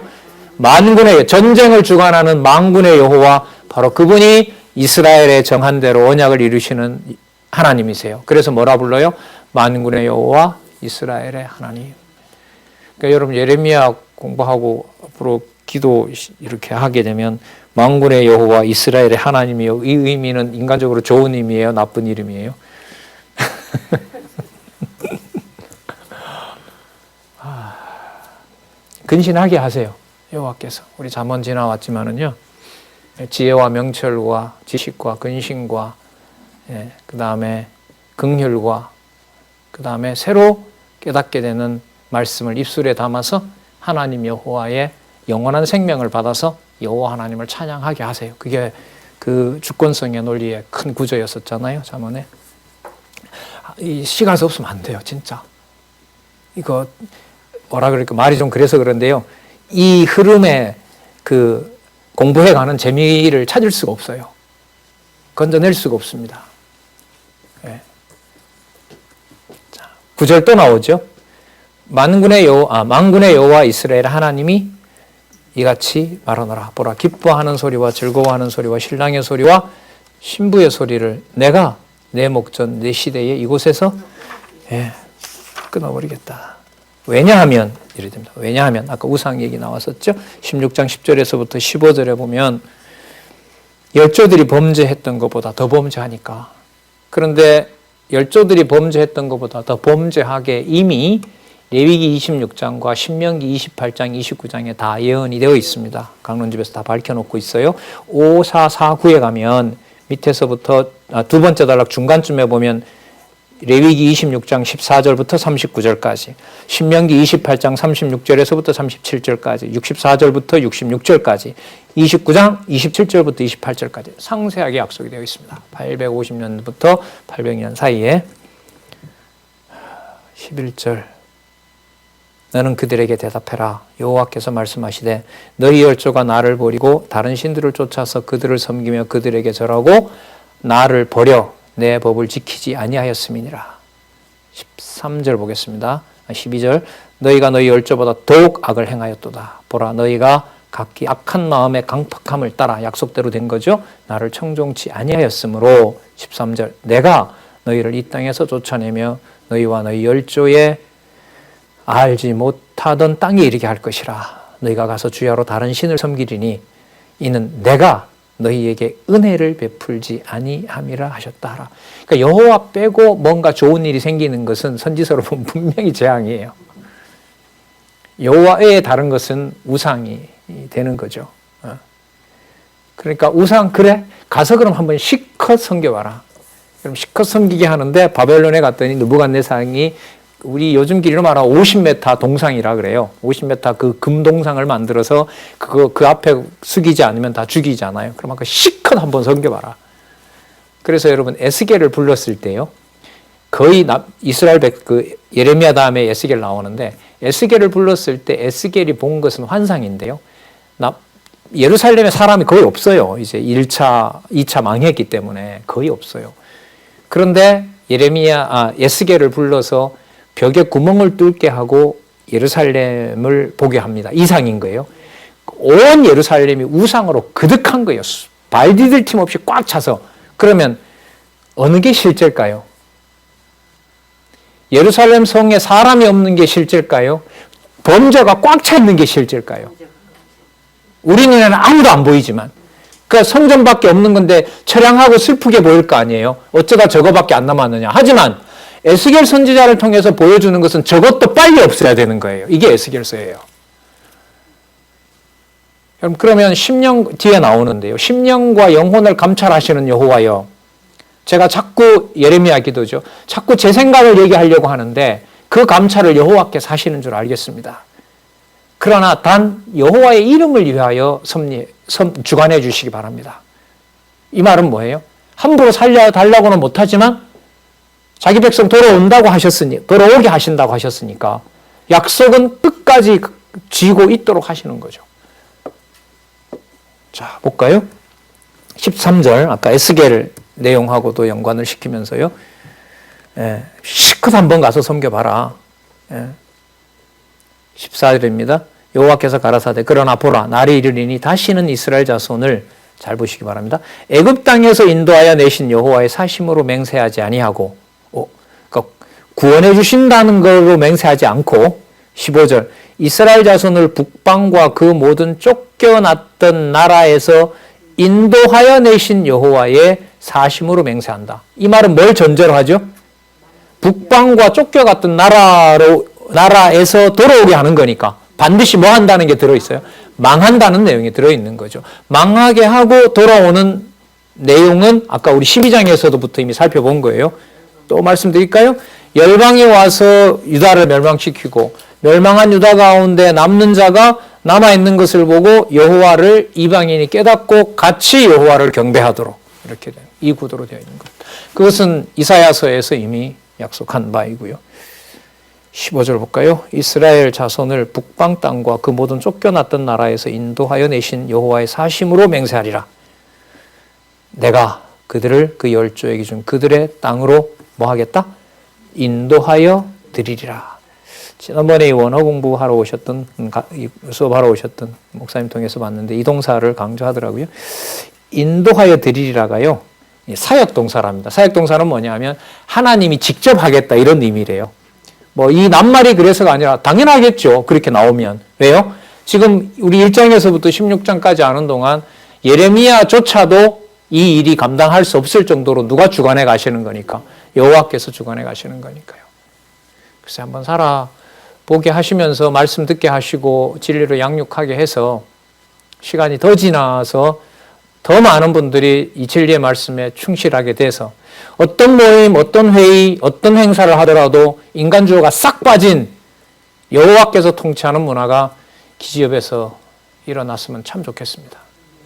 만군의 전쟁을 주관하는 만군의 여호와 바로 그분이 이스라엘의 정한 대로 언약을 이루시는 하나님이세요. 그래서 뭐라 불러요? 만군의 여호와 이스라엘의 하나님. 그러니까 여러분 예레미야 공부하고 앞으로 기도 이렇게 하게 되면 만군의 여호와 이스라엘의 하나님이요. 이 의미는 인간적으로 좋은 의미예요? 나쁜 이름이에요? 근신하게 하세요. 여호와께서. 우리 잠언 지나왔지만은요. 지혜와 명철과 지식과 근신과 그 다음에 긍휼과 그 다음에 새로 깨닫게 되는 말씀을 입술에 담아서 하나님 여호와의 영원한 생명을 받아서 여호와 하나님을 찬양하게 하세요. 그게 그 주권성의 논리의 큰 구조였었잖아요. 잠언에. 이 시간 없으면 안 돼요. 진짜. 이거 뭐라 그럴까 말이 좀 그래서 그런데요. 이 흐름에 그 공부해가는 재미를 찾을 수가 없어요. 건져낼 수가 없습니다. 네. 자, 9절 또 나오죠. 만군의 여호와 이스라엘 하나님이 이같이 말하노라. 보라, 기뻐하는 소리와 즐거워하는 소리와 신랑의 소리와 신부의 소리를 내가 내 목전 내 시대에 이곳에서 끊어버리겠다. 왜냐하면 이래 됩니다. 왜냐하면 아까 우상 얘기 나왔었죠. 16장 10절에서부터 15절에 보면 열조들이 범죄했던 것보다 더 범죄하니까. 그런데 열조들이 범죄했던 것보다 더 범죄하게 이미 레위기 26장과 신명기 28장, 29장에 다 예언이 되어 있습니다. 강론집에서 다 밝혀놓고 있어요. 5, 4, 4, 9에 가면 밑에서부터 두 번째 단락 중간쯤에 보면 레위기 26장 14절부터 39절까지, 신명기 28장 36절에서부터 37절까지, 64절부터 66절까지, 29장 27절부터 28절까지 상세하게 약속이 되어 있습니다. 850년부터 800년 사이에. 11절 너는 그들에게 대답해라. 여호와께서 말씀하시되 너희 열조가 나를 버리고 다른 신들을 쫓아서 그들을 섬기며 그들에게 절하고 나를 버려 내 법을 지키지 아니하였음이니라. 13절 보겠습니다. 12절 너희가 너희 열조보다 더욱 악을 행하였도다. 보라 너희가 각기 악한 마음의 강팍함을 따라 약속대로 된 거죠. 나를 청종치 아니하였으므로 13절 내가 너희를 이 땅에서 쫓아내며 너희와 너희 열조에 알지 못하던 땅에 이르게 할 것이라. 너희가 가서 주야로 다른 신을 섬기리니 이는 내가 너희에게 은혜를 베풀지 아니함이라 하셨다 하라. 그러니까 여호와 빼고 뭔가 좋은 일이 생기는 것은 선지서로 보면 분명히 재앙이에요. 여호와 외에 다른 것은 우상이 되는 거죠. 그러니까 우상 그래? 가서 그럼 한번 실컷 섬겨봐라. 그럼 실컷 섬기게 하는데 바벨론에 갔더니 느부갓네살이 우리 요즘 길로 말하면 50m 동상이라 그래요. 50m 그 금동상을 만들어서 그 앞에 숙이지 않으면 다 죽이잖아요. 그럼 그 실컷 한번 섬겨봐라. 그래서 여러분 에스겔을 불렀을 때요. 거의 이스라엘 그 예레미야 다음에 에스겔 나오는데 에스겔을 불렀을 때 에스겔이 본 것은 환상인데요. 예루살렘에 사람이 거의 없어요. 이제 1차, 2차 망했기 때문에 거의 없어요. 그런데 에스겔을 불러서 벽에 구멍을 뚫게 하고 예루살렘을 보게 합니다. 이상인 거예요. 온 예루살렘이 우상으로 그득한 거예요. 발 디딜 틈 없이 꽉 차서. 그러면 어느 게 실제일까요? 예루살렘 성에 사람이 없는 게 실제일까요? 범죄가 꽉 차 있는 게 실제일까요? 우리 눈에는 아무도 안 보이지만. 그러니까 성전밖에 없는 건데 처량하고 슬프게 보일 거 아니에요. 어쩌다 저거밖에 안 남았느냐. 하지만 에스겔 선지자를 통해서 보여주는 것은 저것도 빨리 없어야 되는 거예요. 이게 에스겔서예요. 그러면 10년 뒤에 나오는데요. 10년과 영혼을 감찰하시는 여호와여. 제가 자꾸 예레미야 기도죠. 자꾸 제 생각을 얘기하려고 하는데 그 감찰을 여호와께서 하시는 줄 알겠습니다. 그러나 단 여호와의 이름을 위하여 주관해 주시기 바랍니다. 이 말은 뭐예요? 함부로 살려달라고는 못하지만 자기 백성 돌아온다고 하셨으니, 돌아오게 하신다고 하셨으니까 약속은 끝까지 쥐고 있도록 하시는 거죠. 자, 볼까요? 13절, 아까 에스겔 내용하고도 연관을 시키면서요. 실컷 한번 가서 섬겨봐라. 14절입니다. 여호와께서 가라사대 그러나 보라 날이 이르리니 다시는 이스라엘 자손을 잘 보시기 바랍니다. 애굽 땅에서 인도하여 내신 여호와의 사심으로 맹세하지 아니하고 그러니까 구원해 주신다는 걸로 맹세하지 않고 15절 이스라엘 자손을 북방과 그 모든 쫓겨났던 나라에서 인도하여 내신 여호와의 사심으로 맹세한다. 이 말은 뭘 전제로 하죠? 북방과 쫓겨갔던 나라에서 돌아오게 하는 거니까 반드시 뭐 한다는 게 들어있어요? 망한다는 내용이 들어있는 거죠. 망하게 하고 돌아오는 내용은 아까 우리 12장에서도부터 이미 살펴본 거예요. 또 말씀드릴까요? 열방이 와서 유다를 멸망시키고 멸망한 유다 가운데 남는 자가 남아있는 것을 보고 여호와를 이방인이 깨닫고 같이 여호와를 경배하도록 이렇게 이 구도로 되어 있는 것. 그것은 이사야서에서 이미 약속한 바이고요. 15절 볼까요? 이스라엘 자손을 북방 땅과 그 모든 쫓겨났던 나라에서 인도하여 내신 여호와의 사심으로 맹세하리라. 내가 그들을 그 열조에게 준 그들의 땅으로 뭐 하겠다? 인도하여 드리리라. 지난번에 이 원어 공부하러 오셨던 수업하러 오셨던 목사님 통해서 봤는데 이 동사를 강조하더라고요. 인도하여 드리리라가요. 사역 동사랍니다. 사역 동사는 뭐냐면 하나님이 직접 하겠다 이런 의미래요. 뭐 이 낱말이 그래서가 아니라 당연하겠죠. 그렇게 나오면. 왜요? 지금 우리 1장에서부터 16장까지 하는 동안 예레미야조차도 이 일이 감당할 수 없을 정도로 누가 주관해 가시는 거니까 여호와께서 주관해 가시는 거니까요. 그래서 한번 살아보게 하시면서 말씀 듣게 하시고 진리로 양육하게 해서 시간이 더 지나서 더 많은 분들이 이 진리의 말씀에 충실하게 돼서 어떤 모임, 어떤 회의, 어떤 행사를 하더라도 인간주의가 싹 빠진 여호와께서 통치하는 문화가 기지협에서 일어났으면 참 좋겠습니다.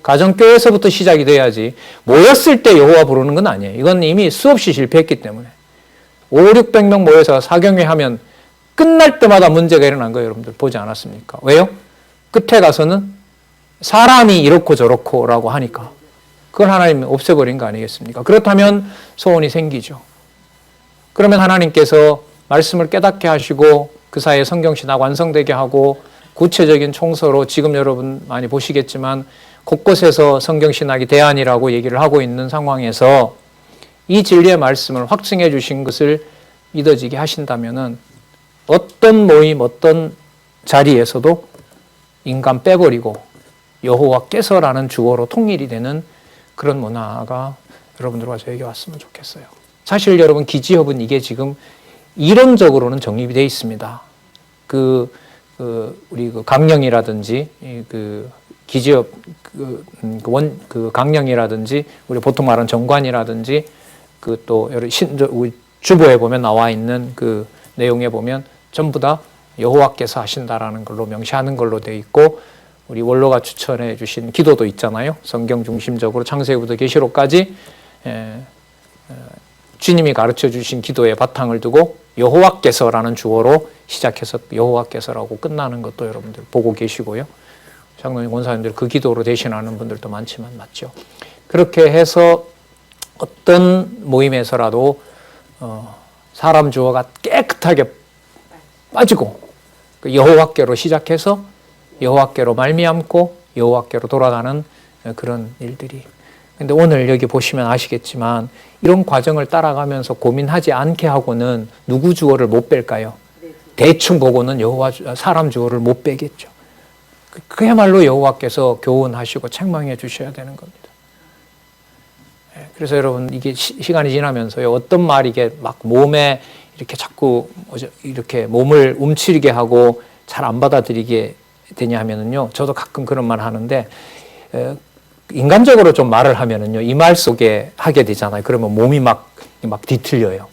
가정교회에서부터 시작이 돼야지 모였을 때 여호와 부르는 건 아니에요. 이건 이미 수없이 실패했기 때문에 500-600명 모여서 사경회 하면 끝날 때마다 문제가 일어난 거예요. 여러분들 보지 않았습니까? 왜요? 끝에 가서는 사람이 이렇고 저렇고 라고 하니까 그걸 하나님이 없애버린 거 아니겠습니까? 그렇다면 소원이 생기죠. 그러면 하나님께서 말씀을 깨닫게 하시고 그 사이에 성경신학 완성되게 하고 구체적인 총서로 지금 여러분 많이 보시겠지만 곳곳에서 성경신학이 대안이라고 얘기를 하고 있는 상황에서 이 진리의 말씀을 확증해 주신 것을 믿어지게 하신다면은 어떤 모임, 어떤 자리에서도 인간 빼버리고 여호와께서라는 주어로 통일이 되는 그런 문화가 여러분들과 저에게 왔으면 좋겠어요. 사실 여러분 기지협은 이게 지금 이론적으로는 정립이 되어 있습니다. 우리 강령이라든지 기지협 강령이라든지 우리 보통 말하는 정관이라든지 또 여러 주보에 보면 나와 있는 그 내용에 보면 전부 다 여호와께서 하신다라는 걸로 명시하는 걸로 되어 있고 우리 원로가 추천해 주신 기도도 있잖아요. 성경 중심적으로 창세기부터 계시록까지 주님이 가르쳐 주신 기도의 바탕을 두고 여호와께서라는 주어로 시작해서 여호와께서라고 끝나는 것도 여러분들 보고 계시고요. 장로님, 권사님들 그 기도로 대신하는 분들도 많지만 맞죠. 그렇게 해서 어떤 모임에서라도 사람 주어가 깨끗하게 빠지고 여호와께로 시작해서 여호와께로 말미암고 여호와께로 돌아가는 그런 일들이. 근데 오늘 여기 보시면 아시겠지만 이런 과정을 따라가면서 고민하지 않게 하고는 누구 주어를 못 뺄까요? 대충 보고는 사람 주어를 못 빼겠죠. 그야말로 여호와께서 교훈하시고 책망해 주셔야 되는 겁니다. 그래서 여러분 이게 시간이 지나면서요 어떤 말이 이게 막 몸에 이렇게 자꾸 이렇게 몸을 움츠리게 하고 잘 안 받아들이게 되냐 하면은요 저도 가끔 그런 말 하는데 인간적으로 좀 말을 하면은요 이 말 속에 하게 되잖아요. 그러면 몸이 막 뒤틀려요.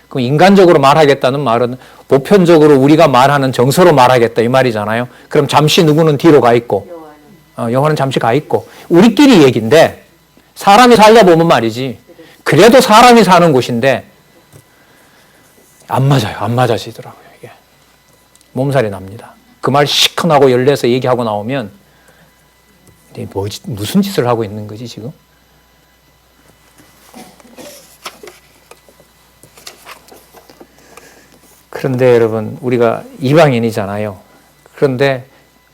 그럼 인간적으로 말하겠다는 말은 보편적으로 우리가 말하는 정서로 말하겠다 이 말이잖아요. 그럼 잠시 누구는 뒤로 가 있고 여호와는 잠시 가 있고 우리끼리 얘기인데 사람이 살다 보면 말이지 그래도 사람이 사는 곳인데 안 맞아요. 안 맞아지더라고요, 이게. 몸살이 납니다. 그 말 시큰하고 열내서 얘기하고 나오면 무슨 짓을 하고 있는 거지, 지금? 그런데 여러분, 우리가 이방인이잖아요. 그런데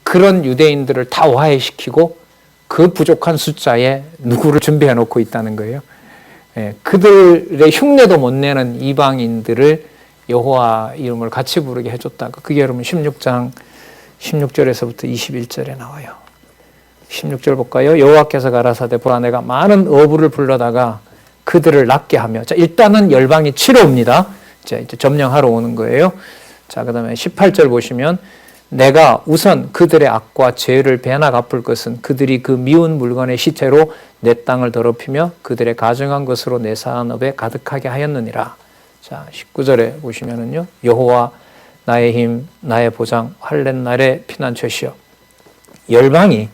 그런 유대인들을 다 화해시키고 그 부족한 숫자에 누구를 준비해 놓고 있다는 거예요. 예, 그들의 흉내도 못 내는 이방인들을 여호와 이름을 같이 부르게 해줬다가 그게 여러분 16장 16절에서부터 21절에 나와요. 16절 볼까요? 여호와께서 가라사대 보라 내가 많은 어부를 불러다가 그들을 낫게 하며 자 일단은 열방이 치러 옵니다. 이제 점령하러 오는 거예요. 자 그다음에 18절 보시면 내가 우선 그들의 악과 죄를 배나 갚을 것은 그들이 그 미운 물건의 시체로 내 땅을 더럽히며 그들의 가증한 것으로 내 산업에 가득하게 하였느니라. 자 19절에 보시면은요 여호와 나의 힘 나의 보장 할례 날의 피난처시여 열방이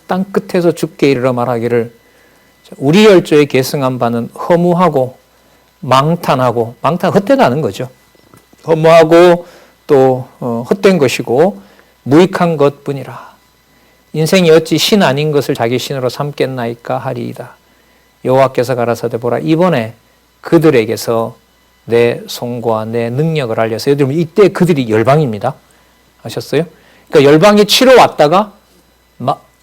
땅 끝에서 죽게 이르러 말하기를 우리 열조에 계승한 바는 허무하고 망탄하고 망탄 헛되다는 거죠. 허무하고 또 헛된 것이고 무익한 것뿐이라. 인생이 어찌 신 아닌 것을 자기 신으로 삼겠나이까 하리이다. 여호와께서 가라사대 보라 이번에 그들에게서 내 손과 내 능력을 알려서 여러분 이때 그들이 열방입니다. 아셨어요? 그러니까 열방이 치러 왔다가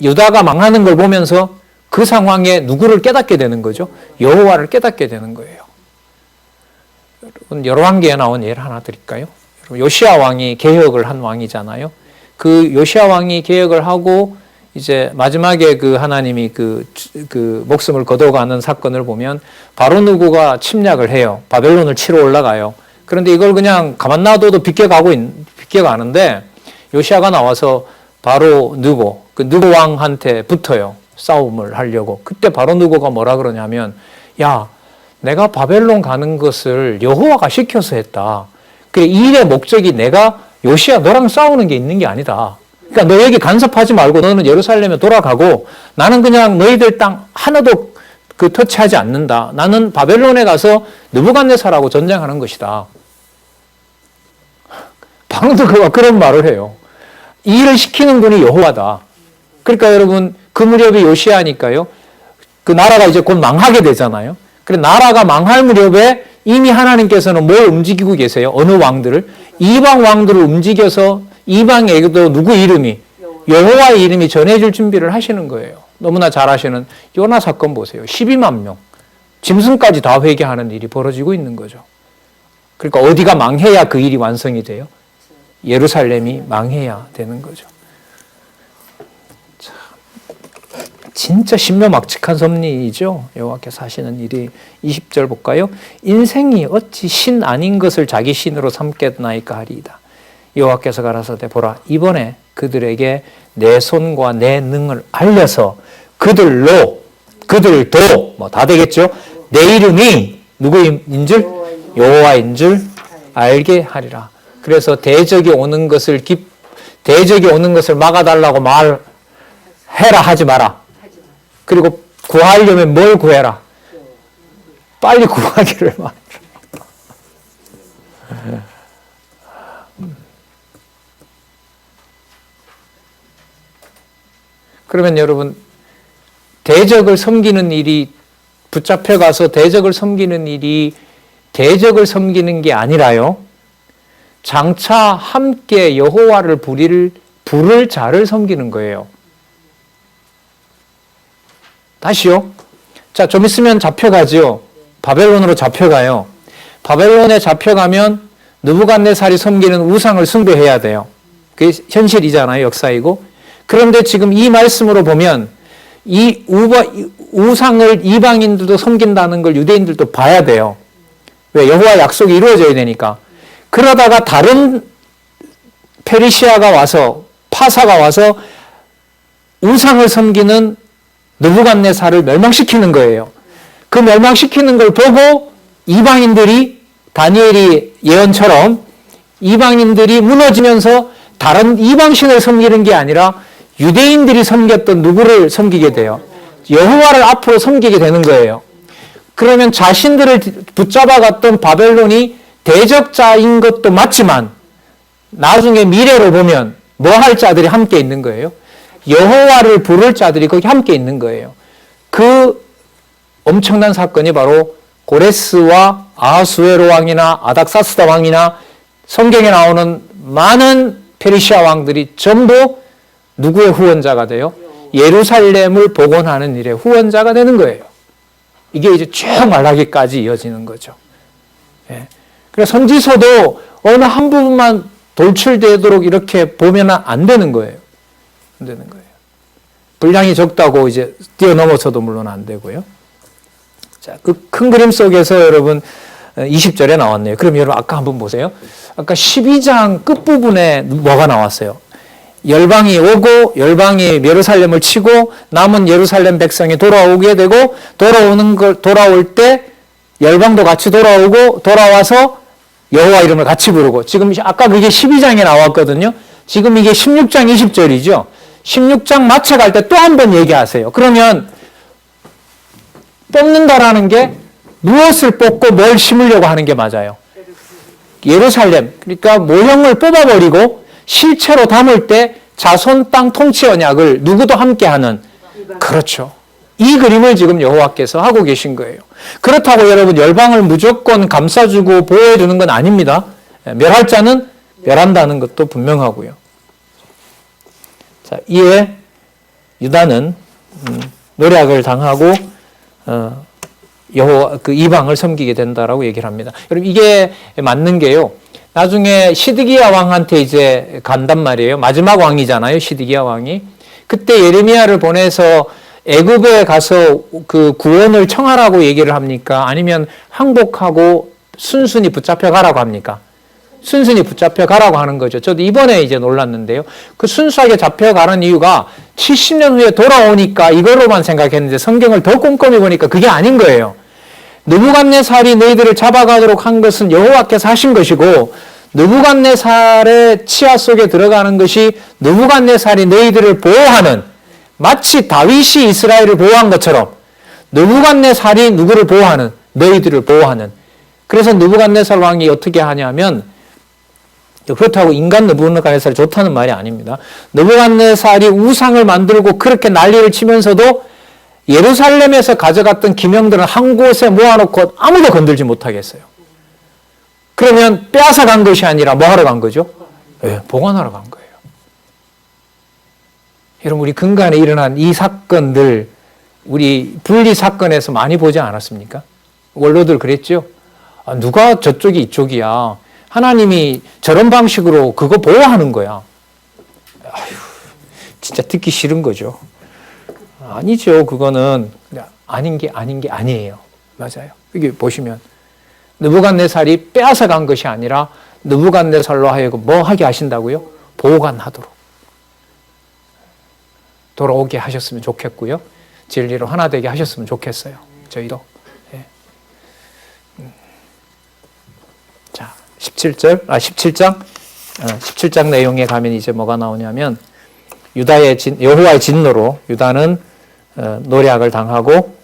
유다가 망하는 걸 보면서 그 상황에 누구를 깨닫게 되는 거죠? 여호와를 깨닫게 되는 거예요. 여러분 열왕기에 나온 예를 하나 드릴까요? 요시야 왕이 개혁을 한 왕이잖아요. 그 요시야 왕이 개혁을 하고 이제 마지막에 그 하나님이 그 목숨을 거둬가는 사건을 보면 바로 누구가 침략을 해요. 바벨론을 치러 올라가요. 그런데 이걸 그냥 가만 놔둬도 비껴가는데 요시야가 나와서 바로 누구 그 누구 왕한테 붙어요. 싸움을 하려고. 그때 바로 누구가 뭐라 그러냐면 야 내가 바벨론 가는 것을 여호와가 시켜서 했다. 그 일의 목적이 내가 요시야 너랑 싸우는 게 있는 게 아니다. 그러니까 너 여기 간섭하지 말고 너는 예루살렘에 돌아가고 나는 그냥 너희들 땅 하나도 그 터치하지 않는다. 나는 바벨론에 가서 느부갓네살하고 전쟁하는 것이다. 방도그가 그런 말을 해요. 이 일을 시키는 분이 여호와다. 그러니까 여러분 그 무렵이 요시야니까요. 그 나라가 이제 곧 망하게 되잖아요. 그래 나라가 망할 무렵에 이미 하나님께서는 뭘 움직이고 계세요? 어느 왕들을? 이방 왕들을 움직여서 이방에게도 누구 이름이? 여호와의 이름이 전해질 준비를 하시는 거예요. 너무나 잘 아시는 요나 사건 보세요. 12만 명. 짐승까지 다 회개하는 일이 벌어지고 있는 거죠. 그러니까 어디가 망해야 그 일이 완성이 돼요? 예루살렘이 망해야 되는 거죠. 진짜 신묘막측한 섭리이죠. 여호와께서 하시는 일이 20절 볼까요? 인생이 어찌 신 아닌 것을 자기 신으로 삼겠나이까 하리이다. 여호와께서 가라사대 보라 이번에 그들에게 내 손과 내 능을 알려서 그들도 뭐 다 되겠죠. 내 이름이 누구인 줄? 여호와인 줄 알게 하리라. 그래서 대적이 오는 것을 막아달라고 말해라 하지 마라. 그리고 구하려면 뭘 구해라? 빨리 구하기를 말해라. 그러면 여러분 대적을 섬기는 일이 붙잡혀가서 대적을 섬기는 일이 대적을 섬기는 게 아니라요. 장차 함께 여호와를 부를 자를 섬기는 거예요. 다시요. 자, 좀 있으면 잡혀가죠. 바벨론으로 잡혀가요. 바벨론에 잡혀가면 느부갓네살이 섬기는 우상을 숭배해야 돼요. 그게 현실이잖아요. 역사이고. 그런데 지금 이 말씀으로 보면 이 우상을 이방인들도 섬긴다는 걸 유대인들도 봐야 돼요. 왜? 여호와 약속이 이루어져야 되니까. 그러다가 다른 페르시아가 와서 파사가 와서 우상을 섬기는 느부갓네살을 멸망시키는 거예요. 그 멸망시키는 걸 보고 이방인들이 다니엘이 예언처럼 이방인들이 무너지면서 다른 이방신을 섬기는 게 아니라 유대인들이 섬겼던 누구를 섬기게 돼요? 여호와를 앞으로 섬기게 되는 거예요. 그러면 자신들을 붙잡아갔던 바벨론이 대적자인 것도 맞지만 나중에 미래로 보면 뭐 할 자들이 함께 있는 거예요? 여호와를 부를 자들이 거기 함께 있는 거예요. 그 엄청난 사건이 바로 고레스와 아하수에로 왕이나 아닥사스다 왕이나 성경에 나오는 많은 페르시아 왕들이 전부 누구의 후원자가 돼요? 예루살렘을 복원하는 일의 후원자가 되는 거예요. 이게 이제 쭉 말라기까지 이어지는 거죠. 예. 그래서 선지서도 어느 한 부분만 돌출되도록 이렇게 보면 안 되는 거예요. 안 되는 거예요. 분량이 적다고 이제 뛰어넘어서도 물론 안 되고요. 자, 그 큰 그림 속에서 여러분 20절에 나왔네요. 그럼 여러분 아까 한번 보세요. 아까 12장 끝부분에 뭐가 나왔어요? 열방이 오고 열방이 예루살렘을 치고 남은 예루살렘 백성이 돌아오게 되고 돌아올 때 열방도 같이 돌아오고 돌아와서 여호와 이름을 같이 부르고 지금 아까 그게 12장에 나왔거든요. 지금 이게 16장 20절이죠. 16장 마쳐갈 때 또 한 번 얘기하세요. 그러면 뽑는다라는 게 무엇을 뽑고 뭘 심으려고 하는 게 맞아요? 예루살렘. 그러니까 모형을 뽑아버리고 실체로 담을 때 자손 땅 통치 언약을 누구도 함께하는 그렇죠. 이 그림을 지금 여호와께서 하고 계신 거예요. 그렇다고 여러분 열방을 무조건 감싸주고 보호해주는 건 아닙니다. 멸할 자는 멸한다는 것도 분명하고요. 자, 이에 유다는 노략을 당하고 여호와 그 이방을 섬기게 된다라고 얘기를 합니다. 여러분 이게 맞는 게요. 나중에 시드기야 왕한테 이제 간단 말이에요. 마지막 왕이잖아요. 시드기야 왕이. 그때 예레미야를 보내서 애굽에 가서 그 구원을 청하라고 얘기를 합니까? 아니면 항복하고 순순히 붙잡혀 가라고 합니까? 순순히 붙잡혀 가라고 하는 거죠. 저도 이번에 이제 놀랐는데요. 그 순수하게 잡혀가는 이유가 70년 후에 돌아오니까 이거로만 생각했는데 성경을 더 꼼꼼히 보니까 그게 아닌 거예요. 느부갓네살이 너희들을 잡아가도록 한 것은 여호와께서 하신 것이고 느부갓네살의 치아 속에 들어가는 것이 느부갓네살이 너희들을 보호하는 마치 다윗이 이스라엘을 보호한 것처럼 느부갓네살이 누구를 보호하는? 너희들을 보호하는. 그래서 느부갓네살 왕이 어떻게 하냐면 그렇다고 인간 느부갓네살이 좋다는 말이 아닙니다. 느부갓네살이 우상을 만들고 그렇게 난리를 치면서도 예루살렘에서 가져갔던 기명들은 한 곳에 모아놓고 아무도 건들지 못하게 했어요. 그러면 빼앗아 간 것이 아니라 뭐 하러 간 거죠? 네, 보관하러 간 거예요. 여러분 우리 근간에 일어난 이 사건들 우리 분리 사건에서 많이 보지 않았습니까? 원로들 그랬죠? 아, 누가 저쪽이 이쪽이야. 하나님이 저런 방식으로 그거 보호하는 거야. 아휴, 진짜 듣기 싫은 거죠. 아니죠. 그거는 아닌 게 아니에요. 맞아요. 여기 보시면 느부갓네살이 빼앗아 간 것이 아니라 느부갓네살로 하여금 뭐 하게 하신다고요? 보관하도록. 돌아오게 하셨으면 좋겠고요. 진리로 하나 되게 하셨으면 좋겠어요. 저희도. 예. 자, 17장 내용에 가면 이제 뭐가 나오냐면 여호와의 진노로 유다는 노략을 당하고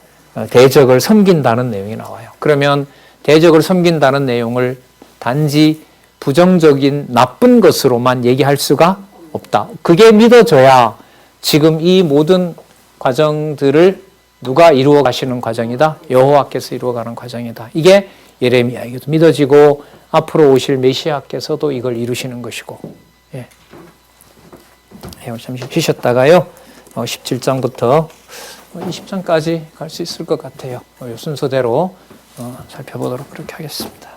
대적을 섬긴다는 내용이 나와요. 그러면 대적을 섬긴다는 내용을 단지 부정적인 나쁜 것으로만 얘기할 수가 없다. 그게 믿어져야 지금 이 모든 과정들을 누가 이루어 가시는 과정이다? 여호와께서 이루어가는 과정이다. 이게 예레미야에게도 믿어지고 앞으로 오실 메시아께서도 이걸 이루시는 것이고. 예. 잠시 쉬셨다가요. 17장부터 20장까지 갈 수 있을 것 같아요. 이 순서대로 살펴보도록 그렇게 하겠습니다.